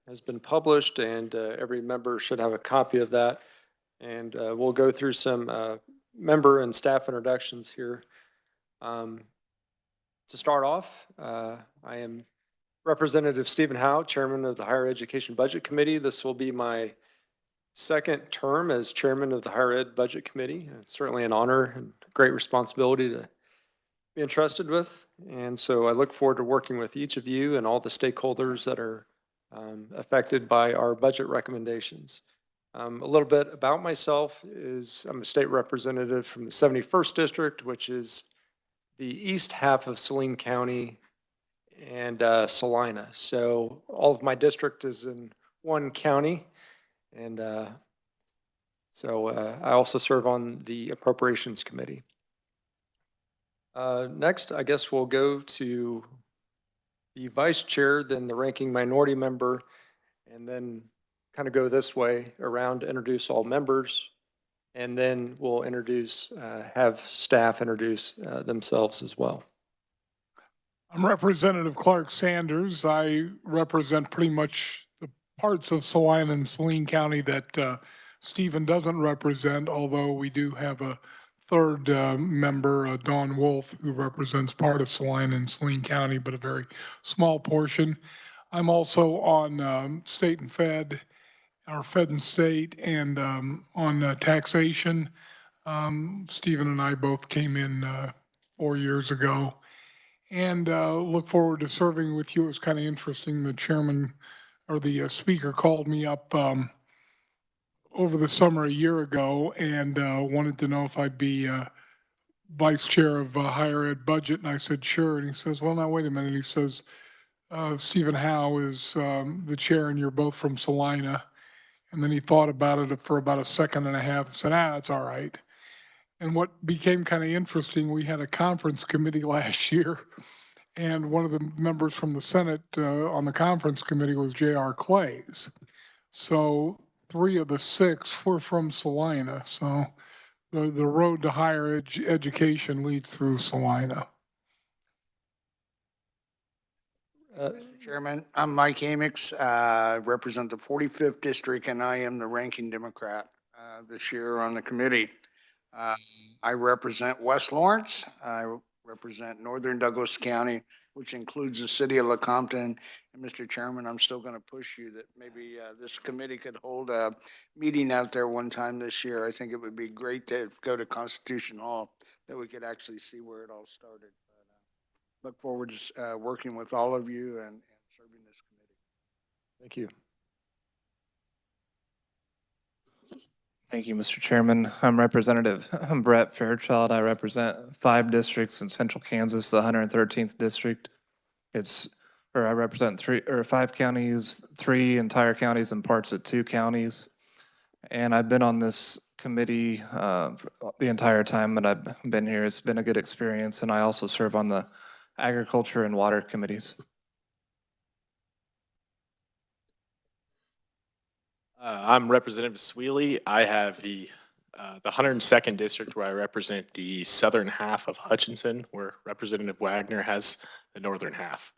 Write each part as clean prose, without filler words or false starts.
has been published, and every member should have a copy of that. And we'll go through some member and staff introductions here. To start off, I am Representative Stephen Howe, Chairman of the Higher Education Budget Committee. This will be my second term as Chairman of the Higher Ed Budget Committee. It's certainly an honor and great responsibility to be entrusted with. And so I look forward to working with each of you and all the stakeholders that are affected by our budget recommendations. A little bit about myself is I'm a state representative from the 71st District, which is the east half of Saline County and Salina. So all of my district is in one county. And so I also serve on the Appropriations Committee. Next, I guess we'll go to the vice chair, then the ranking minority member, and then kind of go this way around to introduce all members. And then we'll have staff introduce themselves as well. I'm Representative Clark Sanders. I represent pretty much the parts of Salina and Saline County that Stephen doesn't represent, although we do have a third member, Dawn Wolf, who represents part of Salina and Saline County, but a very small portion. I'm also on state and fed, or fed and state, and on taxation. Stephen and I both came in 4 years ago. And look forward to serving with you. It was kind of interesting. The chairman or the speaker called me up over the summer a year ago and wanted to know if I'd be vice chair of higher ed budget. And I said, sure. And he says, well, now, wait a minute. He says, Stephen Howe is the chair and you're both from Salina. And then he thought about it for about a second and a half and said, that's all right. And what became kind of interesting, we had a conference committee last year, and one of the members from the Senate on the conference committee was J.R. Clays. So 3 of the 6 were from Salina. So the road to higher education leads through Salina. Mr. Chairman, I'm Mike Amix. I represent the 45th District, and I am the ranking Democrat this year on the committee. I represent West Lawrence. I represent Northern Douglas County, which includes the city of Lecompton. And Mr. Chairman, I'm still going to push you that maybe this committee could hold a meeting out there one time this year. I think it would be great to go to Constitution Hall, that we could actually see where it all started. But look forward to working with all of you and serving this committee. Thank you. Thank you, Mr. Chairman. I'm Brett Fairchild. I represent 5 districts in central Kansas, the 113th district. I represent 5 counties, 3 entire counties, and parts of 2 counties. And I've been on this committee the entire time that I've been here. It's been a good experience, and I also serve on the agriculture and water committees. I'm Representative Sweely. I have the 102nd District, where I represent the southern half of Hutchinson, where Representative Wagner has the northern half.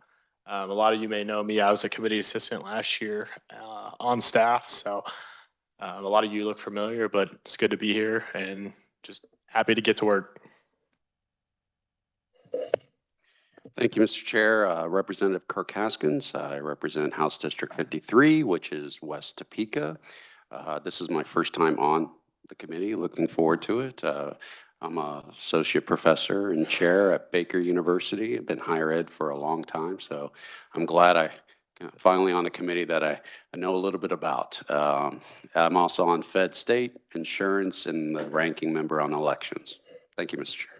A lot of you may know me. I was a committee assistant last year on staff, so a lot of you look familiar, but it's good to be here and just happy to get to work. Thank you, Mr. Chair. Representative Kirk Haskins. I represent House District 53, which is West Topeka. This is my first time on the committee. Looking forward to it. I'm an associate professor and chair at Baker University. I've been higher ed for a long time, so I'm glad I'm finally on a committee that I know a little bit about. I'm also on Fed State, Insurance, and the ranking member on elections. Thank you, Mr. Chair.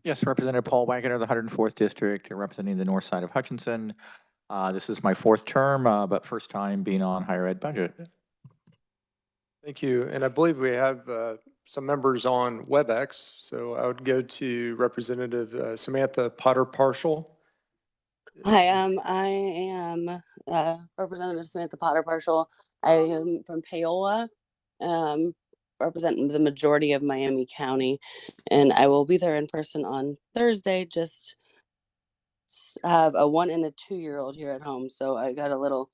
Yes, Representative Paul Wagner, the 104th District, representing the north side of Hutchinson. This is my 4th term, but first time being on higher ed budget. Thank you. And I believe we have some members on WebEx. So I would go to Representative Samantha Potter-Parshall. Hi, I am Representative Samantha Potter-Parshall. I am from Paola, representing the majority of Miami County, and I will be there in person on Thursday, just have a 1 and a 2-year-old here at home, so I got a little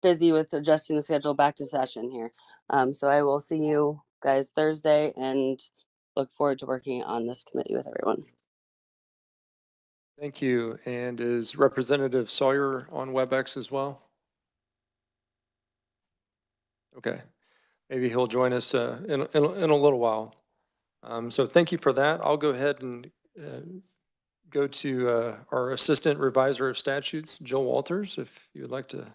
busy with adjusting the schedule back to session here. So I will see you guys Thursday and look forward to working on this committee with everyone. Thank you. And is Representative Sawyer on WebEx as well? Okay, maybe he'll join us in a little while. So thank you for that. I'll go ahead and go to our Assistant Revisor of Statutes, Jill Walters, if you would like to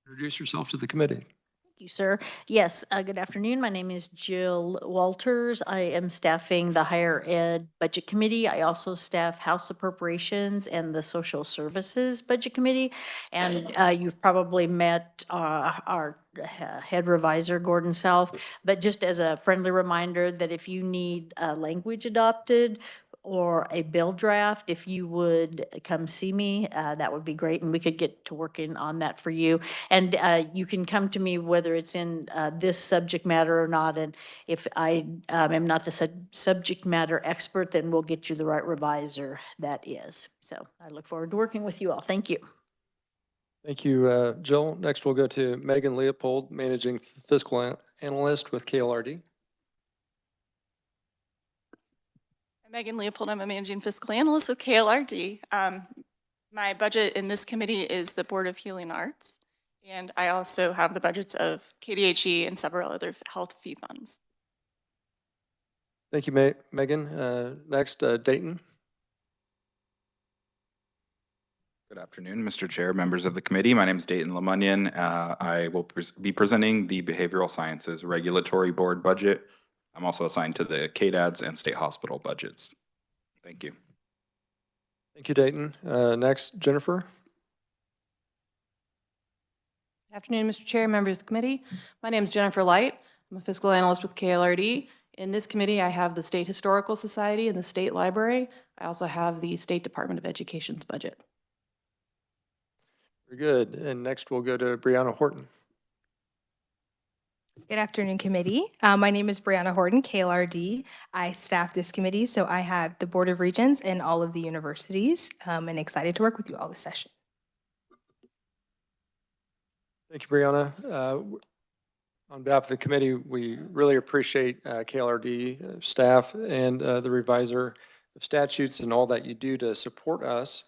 introduce yourself to the committee. Thank you, sir. Yes, good afternoon. My name is Jill Walters. I am staffing the Higher Ed Budget Committee. I also staff House Appropriations and the Social Services Budget Committee. And you've probably met our head revisor, Gordon South. But just as a friendly reminder that if you need language adopted or a bill draft, if you would come see me, that would be great. And we could get to working on that for you. And you can come to me whether it's in this subject matter or not. And if I am not the subject matter expert, then we'll get you the right revisor that is. So I look forward to working with you all. Thank you. Thank you, Jill. Next, we'll go to Megan Leopold, Managing Fiscal Analyst with KLRD. Megan Leopold, I'm a Managing Fiscal Analyst with KLRD. My budget in this committee is the Board of Healing Arts, and I also have the budgets of KDHE and several other health fee funds. Thank you, Megan. Next, Dayton. Good afternoon, Mr. Chair, members of the committee. My name is Dayton Lemunyon. I will be presenting the Behavioral Sciences Regulatory Board budget. I'm also assigned to the KDADS and state hospital budgets. Thank you. Thank you, Dayton. Next, Jennifer. Good afternoon, Mr. Chair, members of the committee. My name is Jennifer Light. I'm a fiscal analyst with KLRD. In this committee, I have the State Historical Society and the State Library. I also have the State Department of Education's budget. Very good. And next, we'll go to Brianna Horton. Good afternoon, committee. My name is Brianna Horton, KLRD. I staff this committee, so I have the Board of Regents and all of the universities, and excited to work with you all this session. Thank you, Brianna. On behalf of the committee, we really appreciate KLRD staff and the revisor of statutes and all that you do to support us.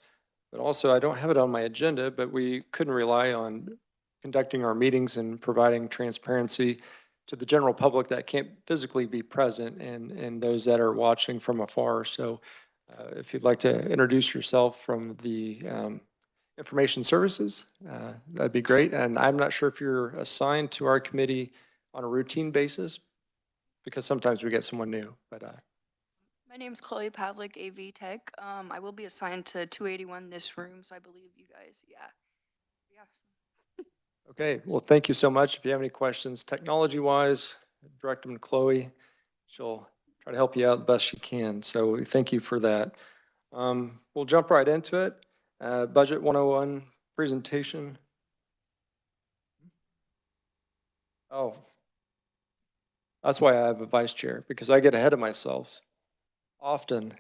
But also, I don't have it on my agenda, but we couldn't rely on conducting our meetings and providing transparency to the general public that can't physically be present and those that are watching from afar. So if you'd like to introduce yourself from the information services, that'd be great. And I'm not sure if you're assigned to our committee on a routine basis, because sometimes we get someone new, but my name is Chloe Pavlik, AV Tech. I will be assigned to 281 this room, so I believe you guys, yeah. Okay, well, thank you so much. If you have any questions technology-wise, direct them to Chloe. She'll try to help you out the best she can. So thank you for that. We'll jump right into it. Budget 101 presentation. Oh, that's why I have a vice chair, because I get ahead of myself often,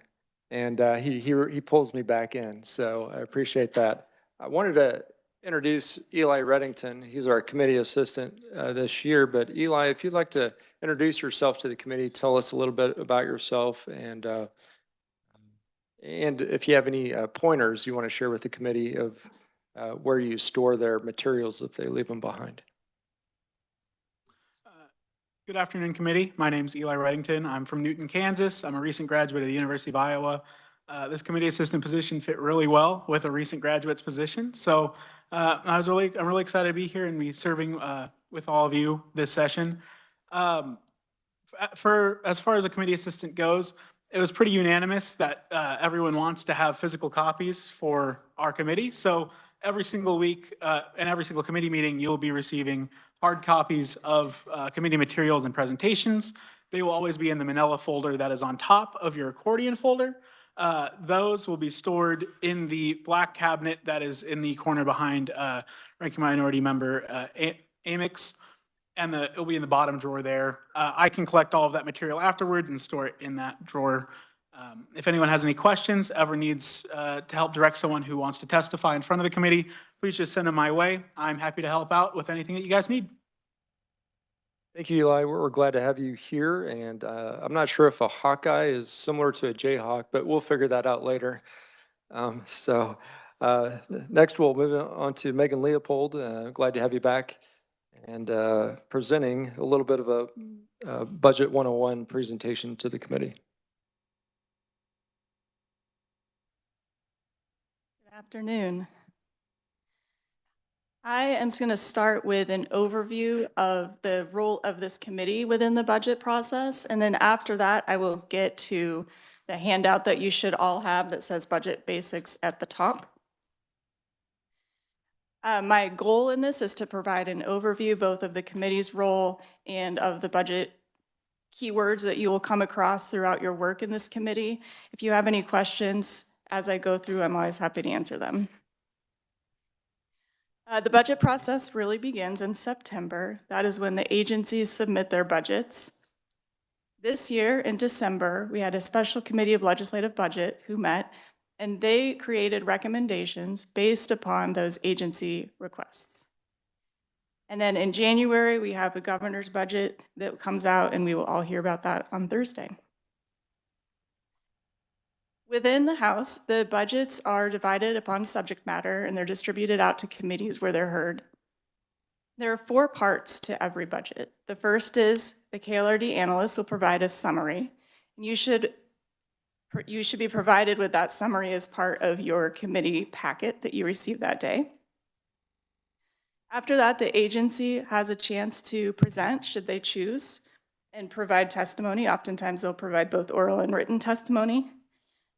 and he pulls me back in. So I appreciate that. I wanted to introduce Eli Reddington. He's our committee assistant this year. But Eli, if you'd like to introduce yourself to the committee, tell us a little bit about yourself, and if you have any pointers you want to share with the committee of where you store their materials if they leave them behind. Good afternoon, committee. My name is Eli Reddington. I'm from Newton, Kansas. I'm a recent graduate of the University of Iowa. This committee assistant position fit really well with a recent graduate's position. So I'm really excited to be here and be serving with all of you this session. As far as a committee assistant goes, it was pretty unanimous that everyone wants to have physical copies for our committee. So every single week and every single committee meeting, you'll be receiving hard copies of committee materials and presentations. They will always be in the manila folder that is on top of your accordion folder. Those will be stored in the black cabinet that is in the corner behind Ranking Minority Member Amix, and it'll be in the bottom drawer there. I can collect all of that material afterwards and store it in that drawer. If anyone has any questions, ever needs to help direct someone who wants to testify in front of the committee, please just send them my way. I'm happy to help out with anything that you guys need. Thank you, Eli. We're glad to have you here, and I'm not sure if a Hawkeye is similar to a Jayhawk, but we'll figure that out later. Next we'll move on to Megan Leopold. Glad to have you back and presenting a little bit of a Budget 101 presentation to the committee. Good afternoon. I am just going to start with an overview of the role of this committee within the budget process. And then after that, I will get to the handout that you should all have that says Budget Basics at the top. My goal in this is to provide an overview both of the committee's role and of the budget keywords that you will come across throughout your work in this committee. If you have any questions as I go through, I'm always happy to answer them. The budget process really begins in September. That is when the agencies submit their budgets. This year in December, we had a special committee of legislative budget who met, and they created recommendations based upon those agency requests. And then in January, we have the governor's budget that comes out, and we will all hear about that on Thursday. Within the House, the budgets are divided upon subject matter, and they're distributed out to committees where they're heard. There are 4 parts to every budget. The first is the KLRD analyst will provide a summary. You should be provided with that summary as part of your committee packet that you receive that day. After that, the agency has a chance to present, should they choose, and provide testimony. Oftentimes, they'll provide both oral and written testimony.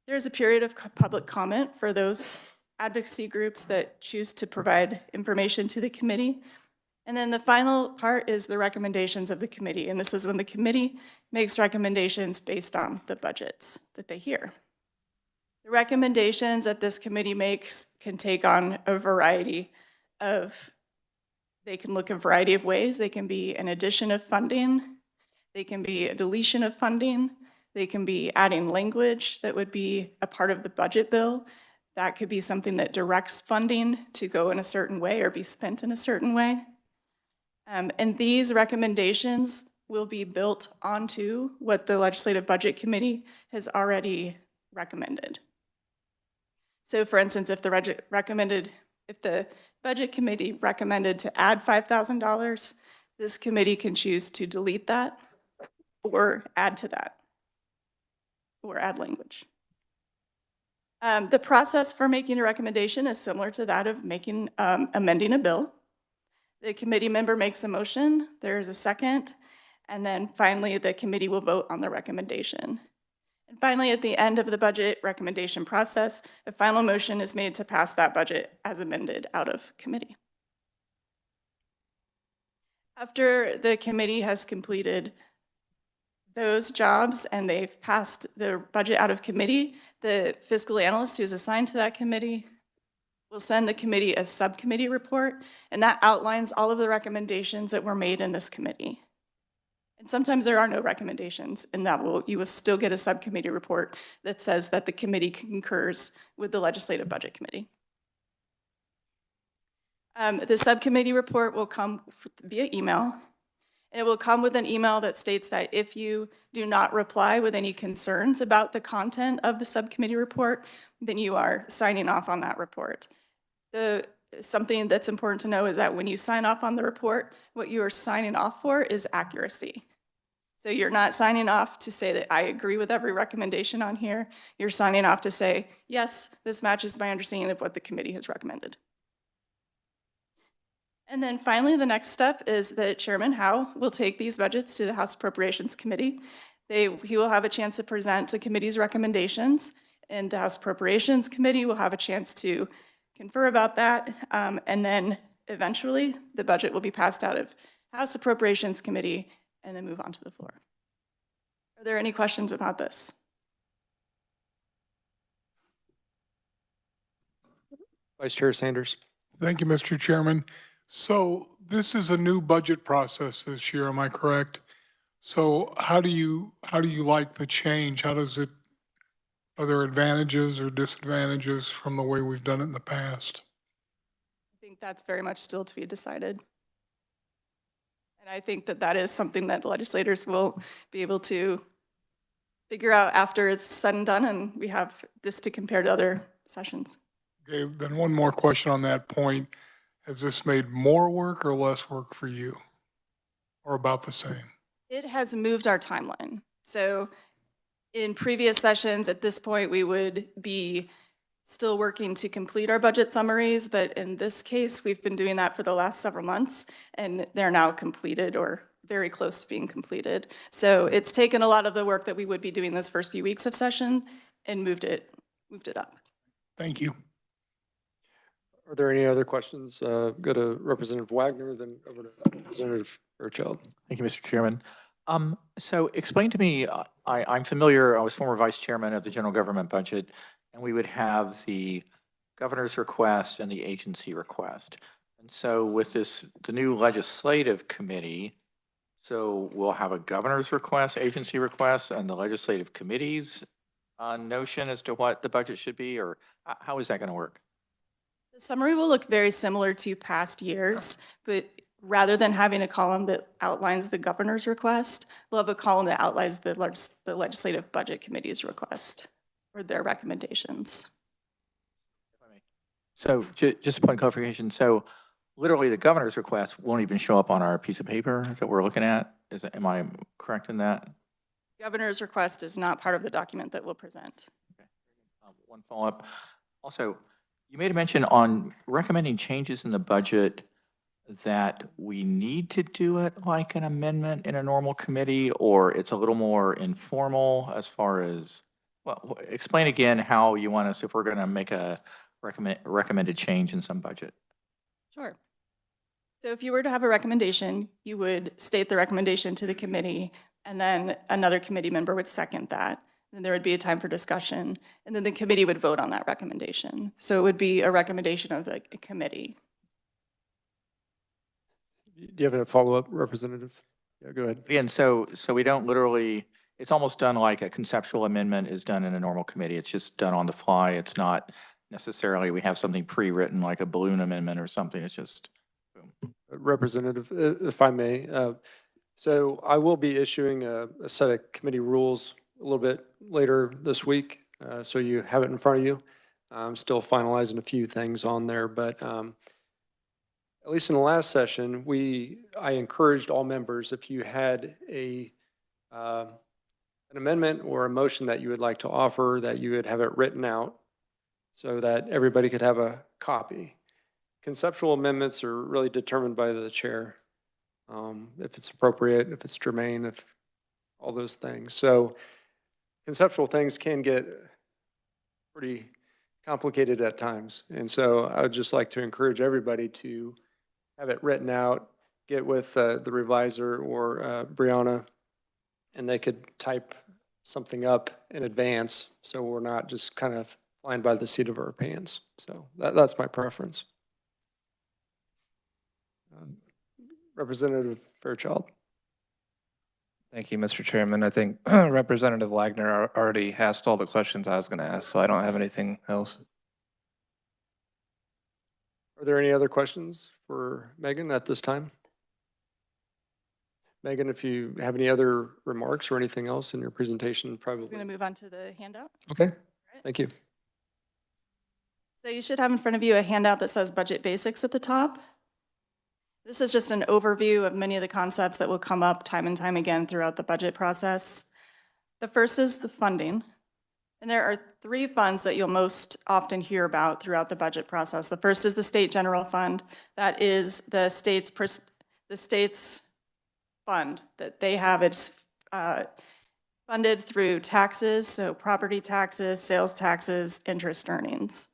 There's a period of public comment for those advocacy groups that choose to provide information to the committee. And then the final part is the recommendations of the committee. And this is when the committee makes recommendations based on the budgets that they hear. The recommendations that this committee makes can take on a variety of, they can look a variety of ways. They can be an addition of funding. They can be a deletion of funding. They can be adding language that would be a part of the budget bill. That could be something that directs funding to go in a certain way or be spent in a certain way. And these recommendations will be built onto what the Legislative Budget Committee has already recommended. So for instance, if the Budget Committee recommended to add $5,000, this committee can choose to delete that or add to that or add language. The process for making a recommendation is similar to that of amending a bill. The committee member makes a motion, there's a second, and then finally the committee will vote on the recommendation. And finally, at the end of the budget recommendation process, a final motion is made to pass that budget as amended out of committee. After the committee has completed those jobs and they've passed the budget out of committee, the fiscal analyst who is assigned to that committee will send the committee a subcommittee report, and that outlines all of the recommendations that were made in this committee. And sometimes there are no recommendations, and you will still get a subcommittee report that says that the committee concurs with the Legislative Budget Committee. The subcommittee report will come via email. It will come with an email that states that if you do not reply with any concerns about the content of the subcommittee report, then you are signing off on that report. Something that's important to know is that when you sign off on the report, what you are signing off for is accuracy. So you're not signing off to say that I agree with every recommendation on here. You're signing off to say, yes, this matches my understanding of what the committee has recommended. And then finally, the next step is that Chairman Howe will take these budgets to the House Appropriations Committee. He will have a chance to present the committee's recommendations, and the House Appropriations Committee will have a chance to confer about that, and then eventually the budget will be passed out of House Appropriations Committee and then move on to the floor. Are there any questions about this? Vice Chair Sanders. Thank you, Mr. Chairman. So this is a new budget process this year, am I correct? So how do you like the change? How does it Are there advantages or disadvantages from the way we've done it in the past? I think that's very much still to be decided. And I think that that is something that legislators will be able to figure out after it's said and done, and we have this to compare to other sessions. Okay, then one more question on that point. Has this made more work or less work for you? Or about the same? It has moved our timeline. So in previous sessions, at this point, we would be still working to complete our budget summaries, but in this case, we've been doing that for the last several months, and they're now completed or very close to being completed. So it's taken a lot of the work that we would be doing this first few weeks of session and moved it up. Thank you. Are there any other questions? Go to Representative Wagner, then over to Representative Fairchild. Thank you, Mr. Chairman. So explain to me, I'm familiar, I was former vice chairman of the general government budget, and we would have the governor's request and the agency request. And so with this, the new legislative committee, so we'll have a governor's request, agency request, and the legislative committee's notion as to what the budget should be, or how is that going to work? The summary will look very similar to past years, but rather than having a column that outlines the governor's request, we'll have a column that outlines the legislative budget committee's request or their recommendations. So just a point of clarification. So literally the governor's request won't even show up on our piece of paper that we're looking at. Am I correct in that? Governor's request is not part of the document that we'll present. Okay. One follow-up. Also, you made a mention on recommending changes in the budget that we need to do it like an amendment in a normal committee, or it's a little more informal as far as, well, explain again how you want us, if we're going to make a recommended change in some budget. Sure. So if you were to have a recommendation, you would state the recommendation to the committee, and then another committee member would second that. Then there would be a time for discussion, and then the committee would vote on that recommendation. So it would be a recommendation of the committee. Do you have a follow-up, Representative? Yeah, go ahead. Again, so we don't literally, it's almost done like a conceptual amendment is done in a normal committee. It's just done on the fly. It's not necessarily we have something pre-written like a balloon amendment or something. It's just boom. Representative, if I may. So I will be issuing a set of committee rules a little bit later this week, so you have it in front of you. I'm still finalizing a few things on there, but at least in the last session, I encouraged all members, if you had an amendment or a motion that you would like to offer, that you would have it written out so that everybody could have a copy. Conceptual amendments are really determined by the chair, if it's appropriate, if it's germane, if all those things. So conceptual things can get pretty complicated at times. And so I would just like to encourage everybody to have it written out, get with the reviser or Brianna, and they could type something up in advance so we're not just kind of flying by the seat of our pants. So that's my preference. Representative Fairchild. Thank you, Mr. Chairman. I think Representative Wagner already asked all the questions I was going to ask, so I don't have anything else. Are there any other questions for Megan at this time? Megan, if you have any other remarks or anything else in your presentation, probably. I'm going to move on to the handout. Okay, thank you. So you should have in front of you a handout that says Budget Basics at the top. This is just an overview of many of the concepts that will come up time and time again throughout the budget process. The first is the funding. And there are three funds that you'll most often hear about throughout the budget process. The first is the State General Fund. That is the state's fund that they have. It's funded through taxes, so property taxes, sales taxes, interest earnings.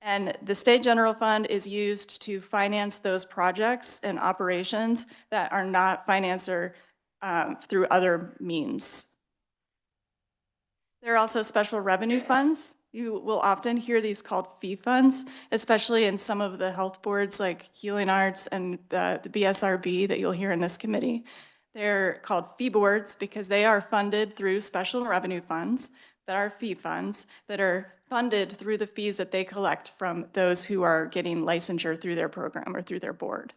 And the State General Fund is used to finance those projects and operations that are not financed or through other means. There are also special revenue funds. You will often hear these called fee funds, especially in some of the health boards like Healing Arts and the BSRB that you'll hear in this committee. They're called fee boards because they are funded through special revenue funds that are fee funds that are funded through the fees that they collect from those who are getting licensure through their program or through their board.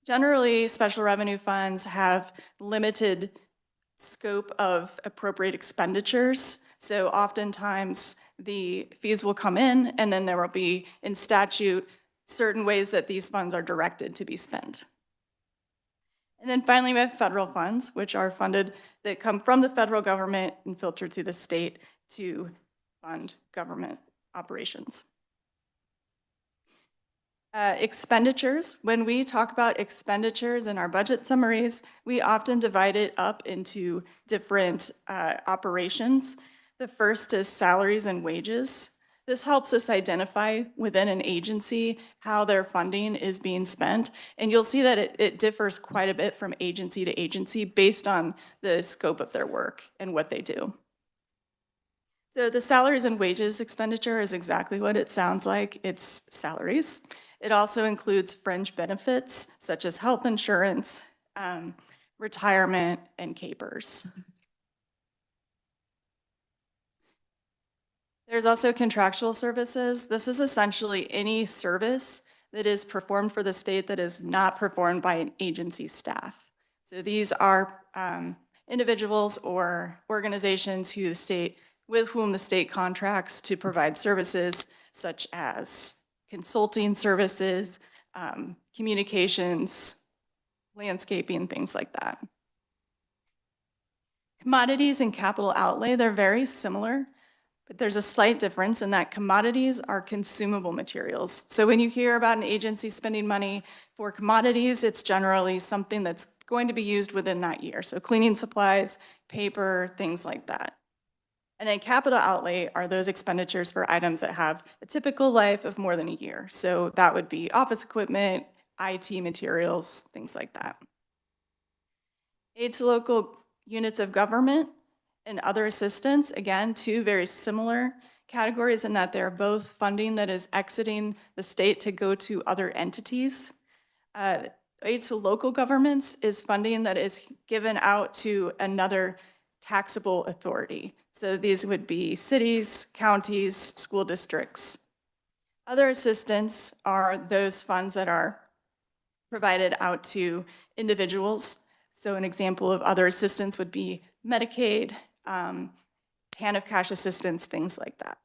Generally, special revenue funds have limited scope of appropriate expenditures. So oftentimes the fees will come in and then there will be in statute certain ways that these funds are directed to be spent. And then finally, we have federal funds, which are funded, that come from the federal government and filtered through the state to fund government operations. Expenditures, when we talk about expenditures in our budget summaries, we often divide it up into different operations. The first is salaries and wages. This helps us identify within an agency how their funding is being spent. And you'll see that it differs quite a bit from agency to agency based on the scope of their work and what they do. So the salaries and wages expenditure is exactly what it sounds like. It's salaries. It also includes fringe benefits such as health insurance, retirement, and capers. There's also contractual services. This is essentially any service that is performed for the state that is not performed by an agency staff. So these are individuals or organizations with whom the state contracts to provide services such as consulting services, communications, landscaping, things like that. Commodities and capital outlay, they're very similar, but there's a slight difference in that commodities are consumable materials. So when you hear about an agency spending money for commodities, it's generally something that's going to be used within that year. So cleaning supplies, paper, things like that. And then capital outlay are those expenditures for items that have a typical life of more than a year. So that would be office equipment, IT materials, things like that. Aid to local units of government and other assistance, again, two very similar categories in that they're both funding that is exiting the state to go to other entities. Aid to local governments is funding that is given out to another taxable authority. So these would be cities, counties, school districts. Other assistance are those funds that are provided out to individuals. So an example of other assistance would be Medicaid, TANF cash assistance, things like that.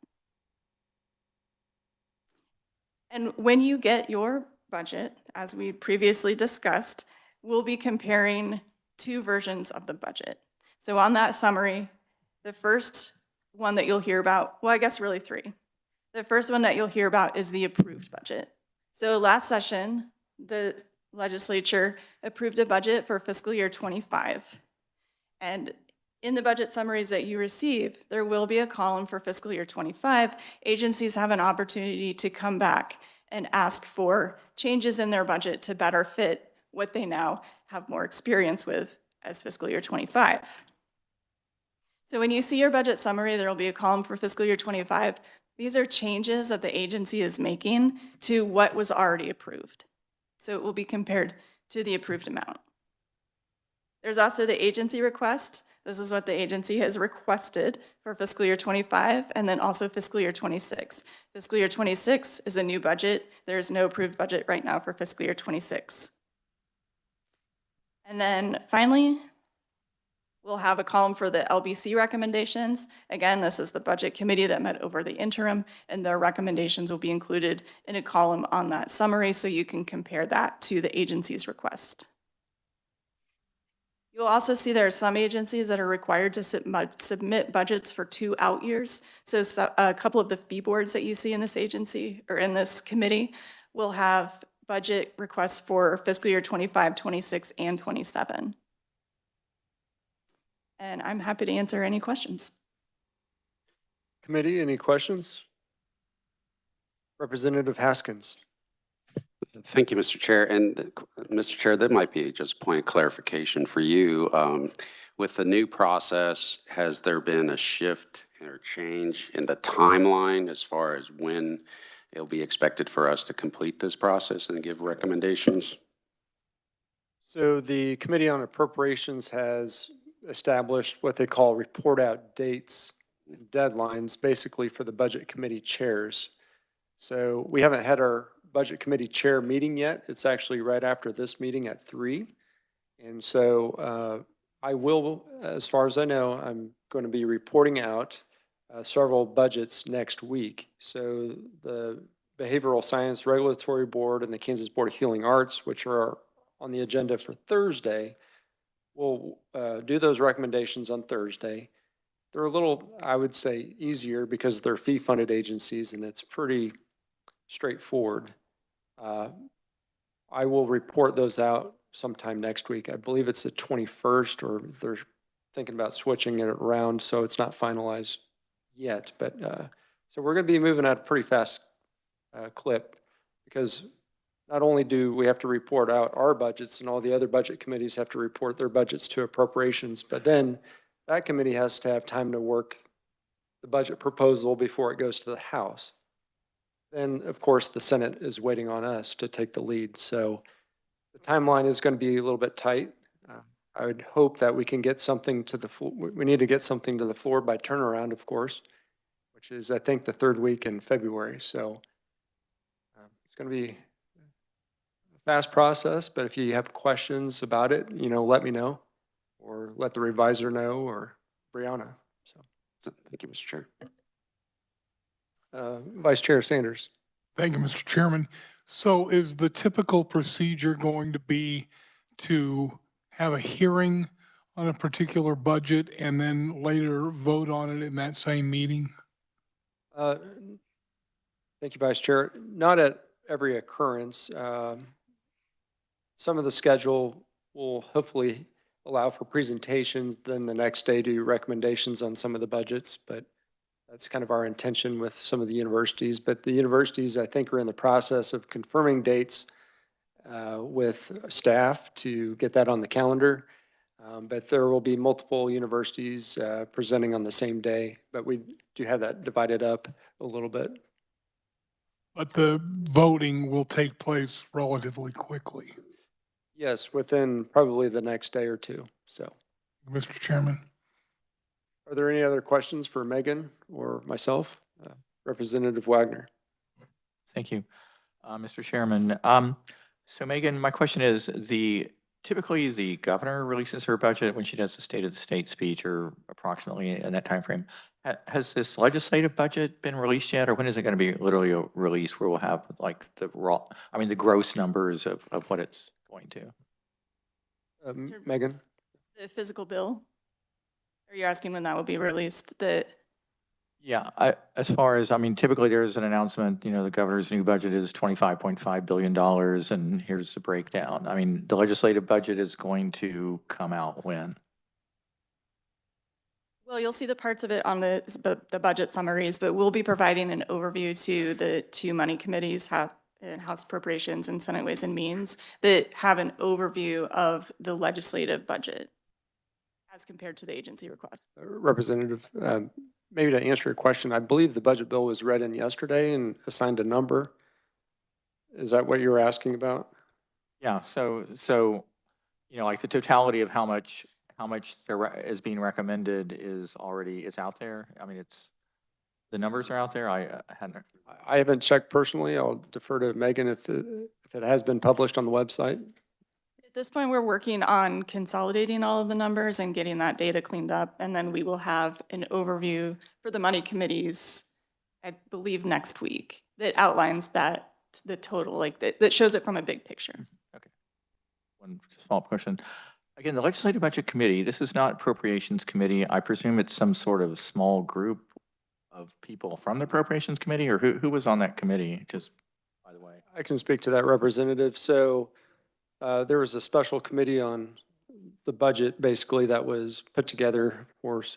And when you get your budget, as we previously discussed, we'll be comparing two versions of the budget. So on that summary, the first one that you'll hear about, well, I guess really three. The first one that you'll hear about is the approved budget. So last session, the legislature approved a budget for fiscal year 25. And in the budget summaries that you receive, there will be a column for fiscal year 25. Agencies have an opportunity to come back and ask for changes in their budget to better fit what they now have more experience with as fiscal year 25. So when you see your budget summary, there will be a column for fiscal year 25. These are changes that the agency is making to what was already approved. So it will be compared to the approved amount. There's also the agency request. This is what the agency has requested for fiscal year 25 and then also fiscal year 26. Fiscal year 26 is a new budget. There is no approved budget right now for fiscal year 26. And then finally, we'll have a column for the LBC recommendations. Again, this is the budget committee that met over the interim, and their recommendations will be included in a column on that summary so you can compare that to the agency's request. You'll also see there are some agencies that are required to submit budgets for 2 out years. So a couple of the fee boards that you see in this agency or in this committee will have budget requests for fiscal year 25, 26, and 27. And I'm happy to answer any questions. Committee, any questions? Representative Haskins. Thank you, Mr. Chair. And Mr. Chair, that might be just a point of clarification for you. With the new process, has there been a shift or change in the timeline as far as when it'll be expected for us to complete this process and give recommendations? So the Committee on Appropriations has established what they call report out dates and deadlines, basically for the budget committee chairs. So we haven't had our budget committee chair meeting yet. It's actually right after this meeting at 3. And so I will, as far as I know, I'm going to be reporting out several budgets next week. So the Behavioral Science Regulatory Board and the Kansas Board of Healing Arts, which are on the agenda for Thursday, will do those recommendations on Thursday. They're a little, I would say, easier because they're fee-funded agencies and it's pretty straightforward. I will report those out sometime next week. I believe it's the 21st, or they're thinking about switching it around, so it's not finalized yet. But so we're going to be moving at a pretty fast clip, because not only do we have to report out our budgets, and all the other budget committees have to report their budgets to appropriations, but then that committee has to have time to work the budget proposal before it goes to the House. Then, of course, the Senate is waiting on us to take the lead. So the timeline is going to be a little bit tight. I would hope that we can get something to the floor. We need to get something to the floor by turnaround, of course, which is, I think, the 3rd week in February. So it's going to be a fast process, but if you have questions about it, let me know, or let the revisor know, or Brianna. So Thank you, Mr. Chair. Vice Chair Sanders. Thank you, Mr. Chairman. So is the typical procedure going to be to have a hearing on a particular budget and then later vote on it in that same meeting? Thank you, Vice Chair. Not at every occurrence. Some of the schedule will hopefully allow for presentations, then the next day do recommendations on some of the budgets, but that's kind of our intention with some of the universities. But the universities, I think, are in the process of confirming dates with staff to get that on the calendar. But there will be multiple universities presenting on the same day, but we do have that divided up a little bit. But the voting will take place relatively quickly. Yes, within probably the next day or two. So, Mr. Chairman. Are there any other questions for Megan or myself? Representative Wagner. Thank you, Mr. Chairman. So Megan, my question is, typically the governor releases her budget when she does the State of the State speech, or approximately in that time frame. Has this legislative budget been released yet, or when is it going to be literally released, where we'll have like the gross numbers of what it's going to? Megan? The physical bill? Are you asking when that will be released? Yeah, as far as, typically there's an announcement, the governor's new budget is $25.5 billion, and here's the breakdown. The legislative budget is going to come out when? Well, you'll see the parts of it on the budget summaries, but we'll be providing an overview to the 2 money committees, House Appropriations and Senate Ways and Means, that have an overview of the legislative budget as compared to the agency request. Representative, maybe to answer your question, I believe the budget bill was read in yesterday and assigned a number. Is that what you were asking about? Yeah, so like the totality of how much is being recommended is out there. The numbers are out there. I haven't checked personally. I'll defer to Megan if it has been published on the website. At this point, we're working on consolidating all of the numbers and getting that data cleaned up, and then we will have an overview for the money committees, I believe next week, that outlines the total, that shows it from a big picture. Okay. One just follow-up question. Again, the Legislative Budget Committee, this is not Appropriations Committee. I presume it's some sort of small group of people from the Appropriations Committee, or who was on that committee, just by the way? I can speak to that, Representative. So there was a special committee on the budget, basically, that was put together. Of course,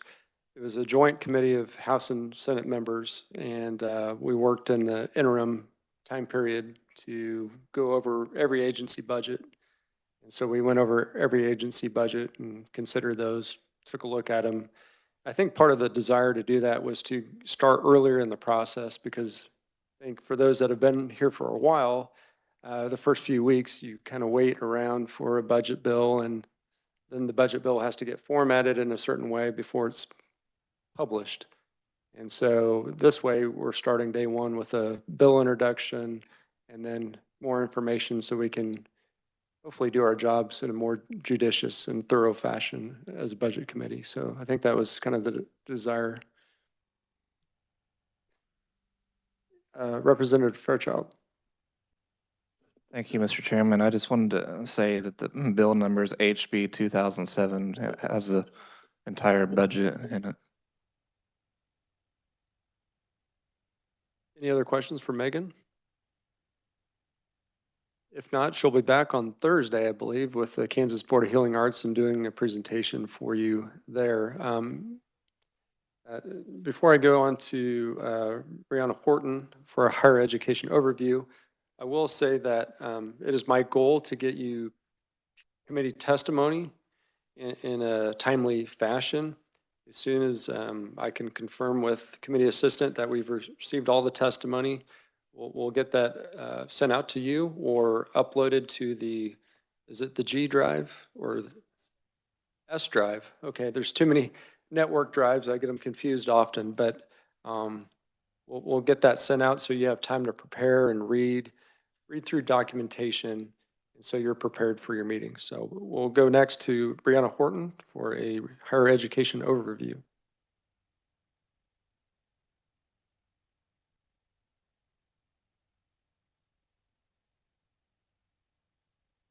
it was a joint committee of House and Senate members, and we worked in the interim time period to go over every agency budget. And so we went over every agency budget and considered those, took a look at them. I think part of the desire to do that was to start earlier in the process, because I think for those that have been here for a while, the first few weeks, you kind of wait around for a budget bill, and then the budget bill has to get formatted in a certain way before it's published. And so this way, we're starting day one with a bill introduction and then more information so we can hopefully do our jobs in a more judicious and thorough fashion as a budget committee. So I think that was kind of the desire. Representative Fairchild. Thank you, Mr. Chairman. I just wanted to say that the bill number is HB 2007. It has the entire budget in it. Any other questions for Megan? If not, she'll be back on Thursday, I believe, with the Kansas Board of Healing Arts and doing a presentation for you there. Before I go on to Brianna Horton for a higher education overview, I will say that it is my goal to get you committee testimony in a timely fashion. As soon as I can confirm with committee assistant that we've received all the testimony, we'll get that sent out to you or uploaded to the, is it the G drive or the S drive? Okay, there's too many network drives. I get them confused often, but we'll get that sent out so you have time to prepare and read through documentation, and so you're prepared for your meeting. So we'll go next to Brianna Horton for a higher education overview.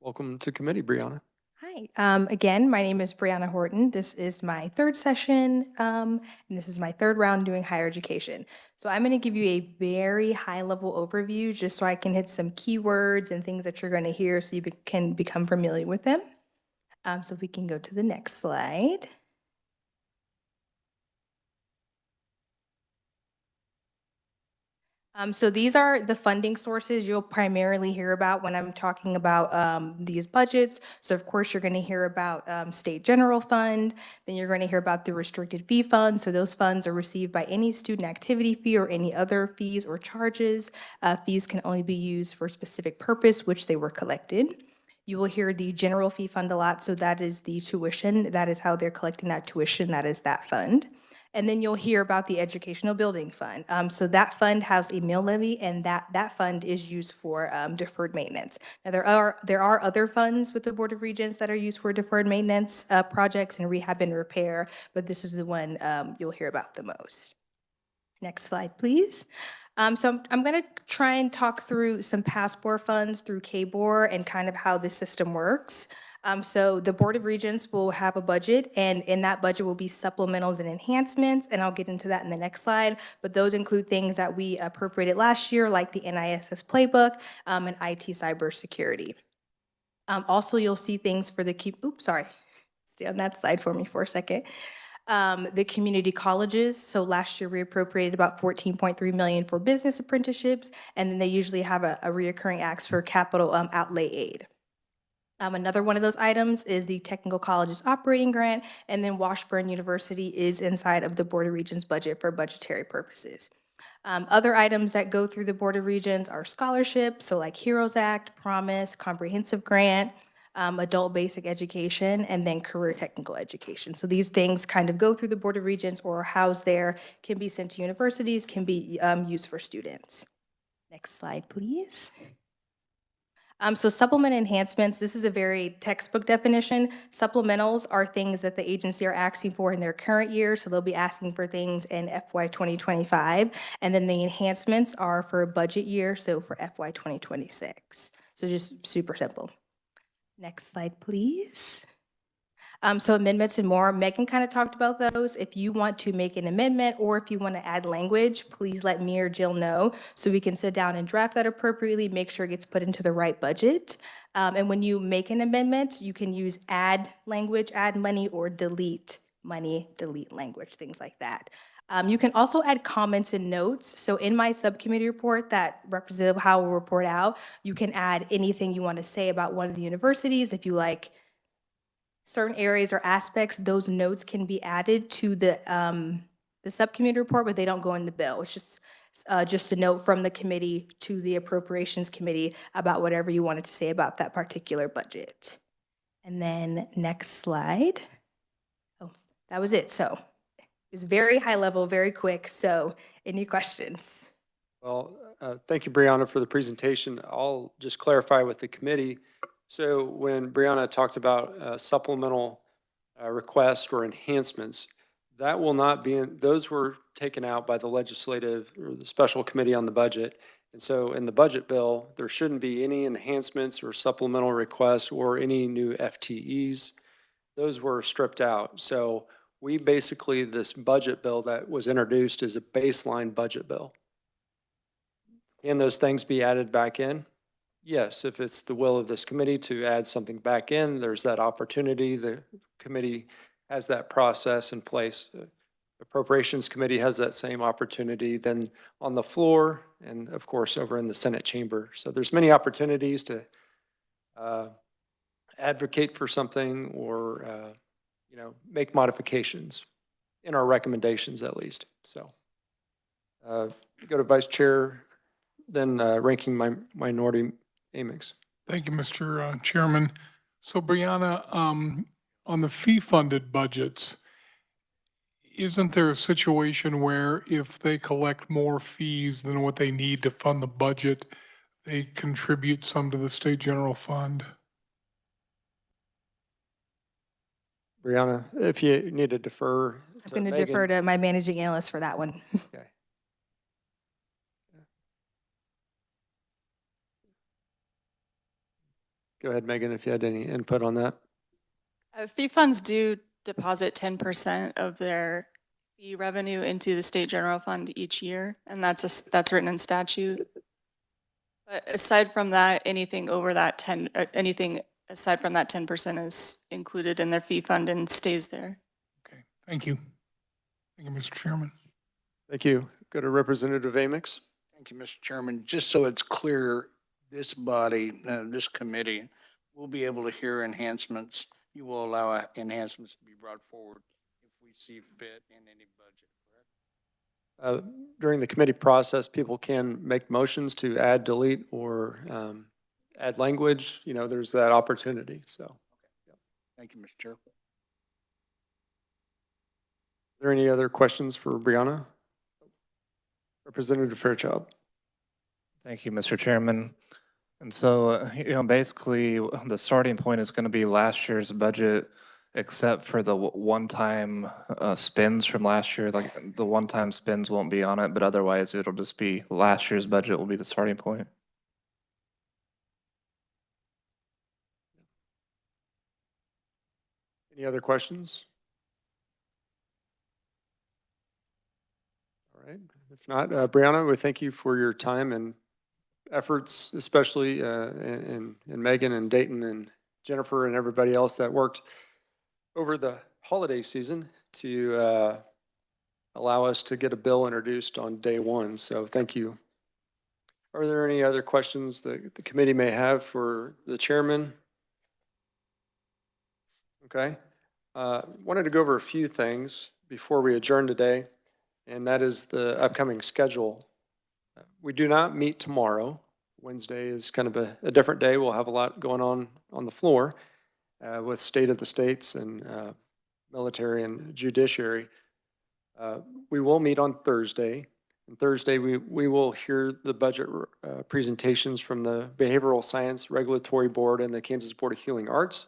Welcome to committee, Brianna. Hi, again, my name is Brianna Horton. This is my third session, and this is my third round doing higher education. So I'm going to give you a very high-level overview just so I can hit some keywords and things that you're going to hear so you can become familiar with them. So if we can go to the next slide. So these are the funding sources you'll primarily hear about when I'm talking about these budgets. So of course, you're going to hear about state general fund, then you're going to hear about the restricted fee fund. So those funds are received by any student activity fee or any other fees or charges. Fees can only be used for a specific purpose, which they were collected. You will hear the general fee fund a lot. So that is the tuition. That is how they're collecting that tuition. That is that fund. And then you'll hear about the Educational Building Fund. So that fund has a mill levy, and that fund is used for deferred maintenance. Now there are other funds with the Board of Regents that are used for deferred maintenance projects and rehab and repair, but this is the one you'll hear about the most. Next slide, please. So I'm going to try and talk through some passport funds through KBOR and kind of how this system works. So the Board of Regents will have a budget, and in that budget will be supplementals and enhancements, and I'll get into that in the next slide. But those include things that we appropriated last year, like the NISS playbook and IT cybersecurity. Also, you'll see things for the stay on that slide for me for a second. The community colleges. So last year we appropriated about $14.3 million for business apprenticeships, and then they usually have a reoccurring ask for capital outlay aid. Another one of those items is the Technical Colleges Operating Grant, and then Washburn University is inside of the Board of Regents budget for budgetary purposes. Other items that go through the Board of Regents are scholarships, so like HEROES Act, Promise, Comprehensive Grant, adult basic education, and then career technical education. So these things kind of go through the Board of Regents or are housed there, can be sent to universities, can be used for students. Next slide, please. So supplement enhancements, this is a very textbook definition. Supplementals are things that the agency are asking for in their current year, so they'll be asking for things in FY 2025. And then the enhancements are for a budget year, so for FY 2026. So just super simple. Next slide, please. So amendments and more, Megan kind of talked about those. If you want to make an amendment or if you want to add language, please let me or Jill know so we can sit down and draft that appropriately, make sure it gets put into the right budget. And when you make an amendment, you can use add language, add money, or delete money, delete language, things like that. You can also add comments and notes. So in my subcommittee report that Representative Howe will report out, you can add anything you want to say about one of the universities. If you like certain areas or aspects, those notes can be added to the subcommittee report, but they don't go in the bill. It's just a note from the committee to the appropriations committee about whatever you wanted to say about that particular budget. And then next slide. Oh, that was it. So it's very high level, very quick. So any questions? Well, thank you, Brianna, for the presentation. I'll just clarify with the committee. So when Brianna talks about supplemental requests or enhancements, that will not be, those were taken out by the legislative or the special committee on the budget. And so in the budget bill, there shouldn't be any enhancements or supplemental requests or any new FTEs. Those were stripped out. So we basically, this budget bill that was introduced is a baseline budget bill. Can those things be added back in? Yes, if it's the will of this committee to add something back in, there's that opportunity. The committee has that process in place. Appropriations Committee has that same opportunity then on the floor and of course over in the Senate chamber. So there's many opportunities to advocate for something or, make modifications in our recommendations at least. So go to Vice Chair, then Ranking Minority Amix. Thank you, Mr. Chairman. So Brianna, on the fee-funded budgets, isn't there a situation where if they collect more fees than what they need to fund the budget, they contribute some to the state general fund? Brianna, if you need to defer I'm to going to Megan. defer to my managing analyst for that one. Okay. Go ahead, Megan, if you had any input on that. Fee funds do deposit 10% of their fee revenue into the state general fund each year, and that's written in statute. But aside from that, anything over that 10, anything aside from that 10% is included in their fee fund and stays there. Okay, thank you. Thank you, Mr. Chairman. Thank you. Go to Representative Amix. Thank you, Mr. Chairman. Just so it's clear, this body, this committee will be able to hear enhancements. You will allow enhancements to be brought forward if we see fit in any budget, correct? During the committee process, people can make motions to add, delete, or add language. There's that opportunity. So, Thank you, Mr. Chair. Are there any other questions for Brianna? Representative Fairchild. Thank you, Mr. Chairman. And so, basically the starting point is going to be last year's budget, except for the one-time spends from last year. Like the one-time spends won't be on it, but otherwise it'll just be last year's budget will be the starting point. Any other questions? All right. If not, Brianna, we thank you for your time and efforts, especially and Megan and Dayton and Jennifer and everybody else that worked over the holiday season to allow us to get a bill introduced on day one. So thank you. Are there any other questions that the committee may have for the chairman? Okay. Wanted to go over a few things before we adjourn today, and that is the upcoming schedule. We do not meet tomorrow. Wednesday is kind of a different day. We'll have a lot going on the floor with State of the States and military and judiciary. We will meet on Thursday. And Thursday, we will hear the budget presentations from the Behavioral Science Regulatory Board and the Kansas Board of Healing Arts.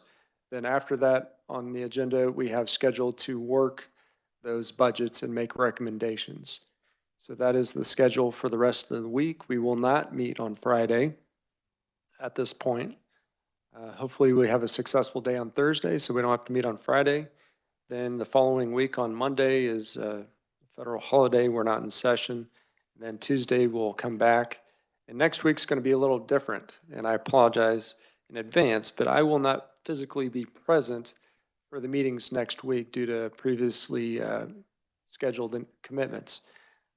Then after that, on the agenda, we have scheduled to work those budgets and make recommendations. So that is the schedule for the rest of the week. We will not meet on Friday at this point. Hopefully we have a successful day on Thursday so we don't have to meet on Friday. Then the following week on Monday is a federal holiday. We're not in session. And then Tuesday we'll come back. And next week's going to be a little different. And I apologize in advance, but I will not physically be present for the meetings next week due to previously scheduled commitments.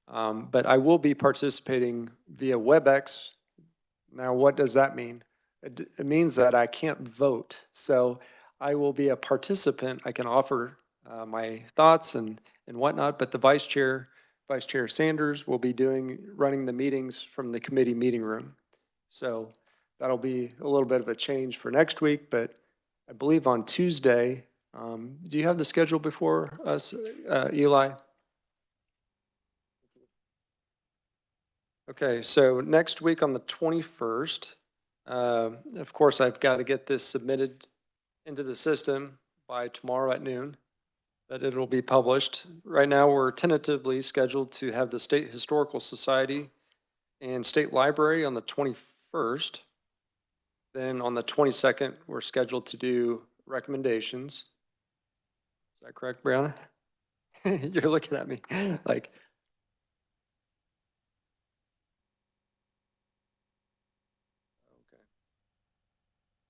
But I will be participating via WebEx. Now, what does that mean? It means that I can't vote. So I will be a participant. I can offer my thoughts and whatnot, but the Vice Chair Sanders, will be running the meetings from the committee meeting room. So that'll be a little bit of a change for next week, but I believe on Tuesday. Do you have the schedule before us, Eli? Okay, so next week on the 21st, of course, I've got to get this submitted into the system by tomorrow at noon, but it'll be published. Right now, we're tentatively scheduled to have the State Historical Society and State Library on the 21st. Then on the 22nd, we're scheduled to do recommendations. Is that correct, Brianna? You're looking at me like,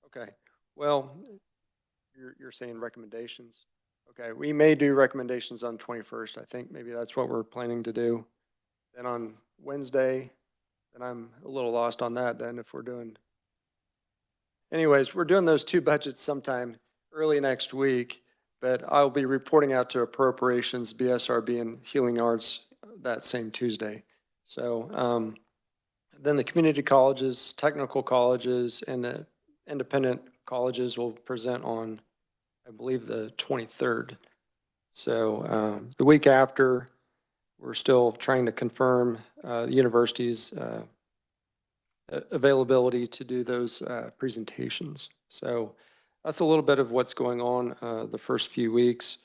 okay. Well, you're saying recommendations. Okay, we may do recommendations on 21st. I think maybe that's what we're planning to do. Then on Wednesday, then I'm a little lost on that then if we're doing. Anyways, we're doing those two budgets sometime early next week, but I'll be reporting out to appropriations, BSRB, and Healing Arts that same Tuesday. So then the community colleges, technical colleges, and the independent colleges will present on, I believe, the 23rd. So the week after, we're still trying to confirm the university's availability to do those presentations. So that's a little bit of what's going on the first few weeks.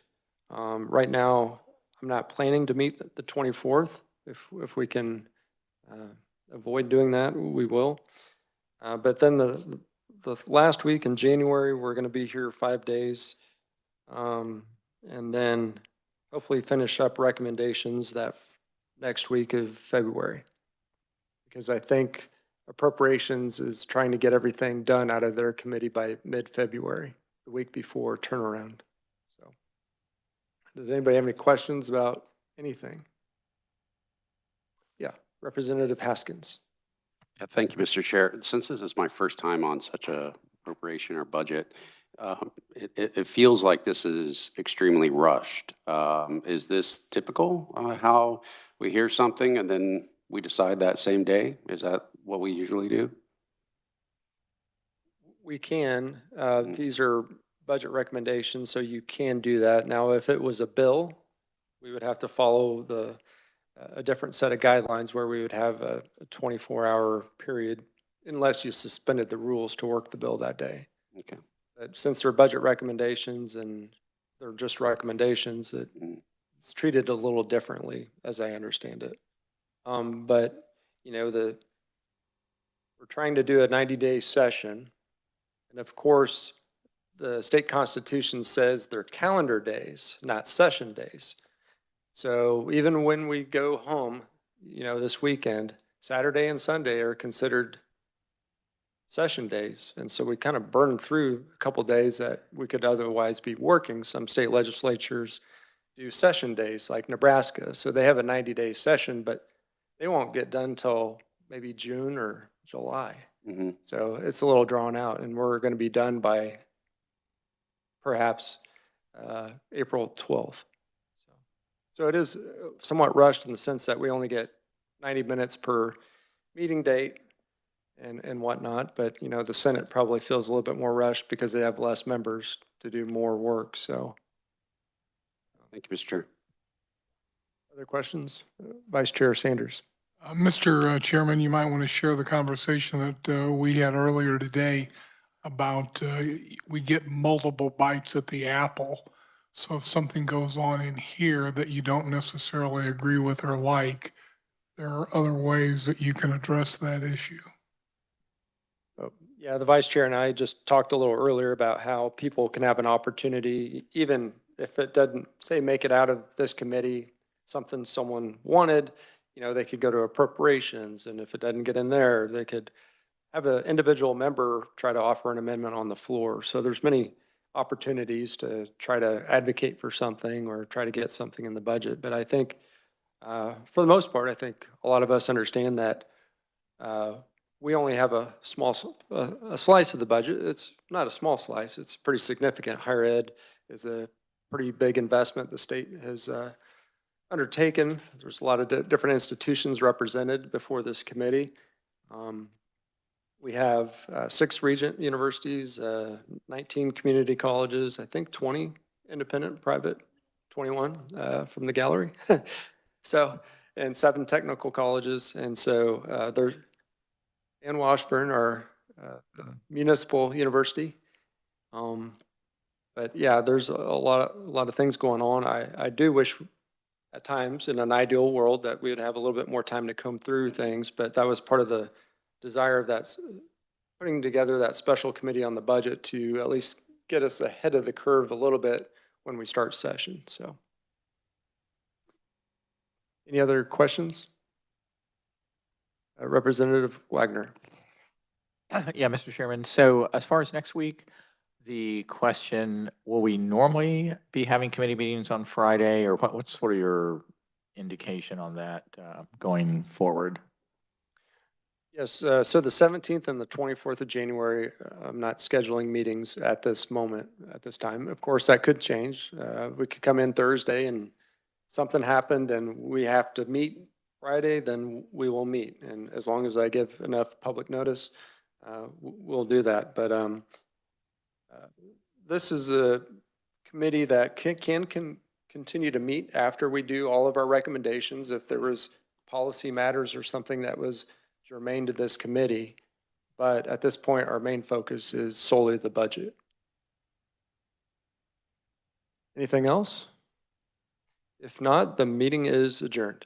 Right now, I'm not planning to meet the 24th. If we can avoid doing that, we will. But then the last week in January, we're going to be here 5 days. And then hopefully finish up recommendations that next week of February. Because I think appropriations is trying to get everything done out of their committee by mid-February, the week before turnaround. So does anybody have any questions about anything? Yeah, Representative Haskins. Yeah, thank you, Mr. Chair. Since this is my first time on such a appropriation or budget, it feels like this is extremely rushed. Is this typical, how we hear something and then we decide that same day? Is that what we usually do? We can. These are budget recommendations, so you can do that. Now, if it was a bill, we would have to follow a different set of guidelines where we would have a 24-hour period unless you suspended the rules to work the bill that day. Okay. But since they're budget recommendations and they're just recommendations, it's treated a little differently, as I understand it. But you know, we're trying to do a 90-day session, and of course, the state constitution says they're calendar days, not session days. So even when we go home, you know, this weekend, Saturday and Sunday are considered session days. And so we kind of burn through a couple days that we could otherwise be working. Some state legislatures do session days like Nebraska. So they have a 90-day session, but they won't get done till maybe June or July. Mm-hmm. So it's a little drawn out, and we're going to be done by perhaps April 12th. So it is somewhat rushed in the sense that we only get 90 minutes per meeting date and whatnot. But, you know, the Senate probably feels a little bit more rushed because they have less members to do more work. So. Thank you, Mr. Chair. Other questions? Vice Chair Sanders. Mr. Chairman, you might want to share the conversation that we had earlier today about we get multiple bites at the apple. So if something goes on in here that you don't necessarily agree with or like, there are other ways that you can address that issue. Yeah, the Vice Chair and I just talked a little earlier about how people can have an opportunity, even if it doesn't, say, make it out of this committee, something someone wanted, you know, they could go to appropriations, and if it doesn't get in there, they could have an individual member try to offer an amendment on the floor. So there's many opportunities to try to advocate for something or try to get something in the budget. But I think, for the most part, I think a lot of us understand that we only have a small a slice of the budget. It's not a small slice. It's pretty significant. Higher ed is a pretty big investment the state has undertaken. There's a lot of different institutions represented before this committee. We have 6 regent universities, 19 community colleges, I think 20 independent, private, 21 from the gallery. So, and 7 technical colleges. And so there's, and Washburn, our municipal university. But yeah, there's a lot of things going on. I do wish at times in an ideal world that we would have a little bit more time to comb through things, but that was part of the desire of that, putting together that special committee on the budget to at least get us ahead of the curve a little bit when we start session. So any other questions? Representative Wagner. Yeah, Mr. Chairman. So as far as next week, the question, will we normally be having committee meetings on Friday, or what's sort of your indication on that going forward? Yes, so the 17th and the 24th of January, I'm not scheduling meetings at this moment, at this time. Of course, that could change. We could come in Thursday and something happened and we have to meet Friday, then we will meet. And as long as I give enough public notice, we'll do that. But this is a committee that can continue to meet after we do all of our recommendations. If there was policy matters or something that was germane to this committee, but at this point, our main focus is solely the budget. Anything else? If not, the meeting is adjourned.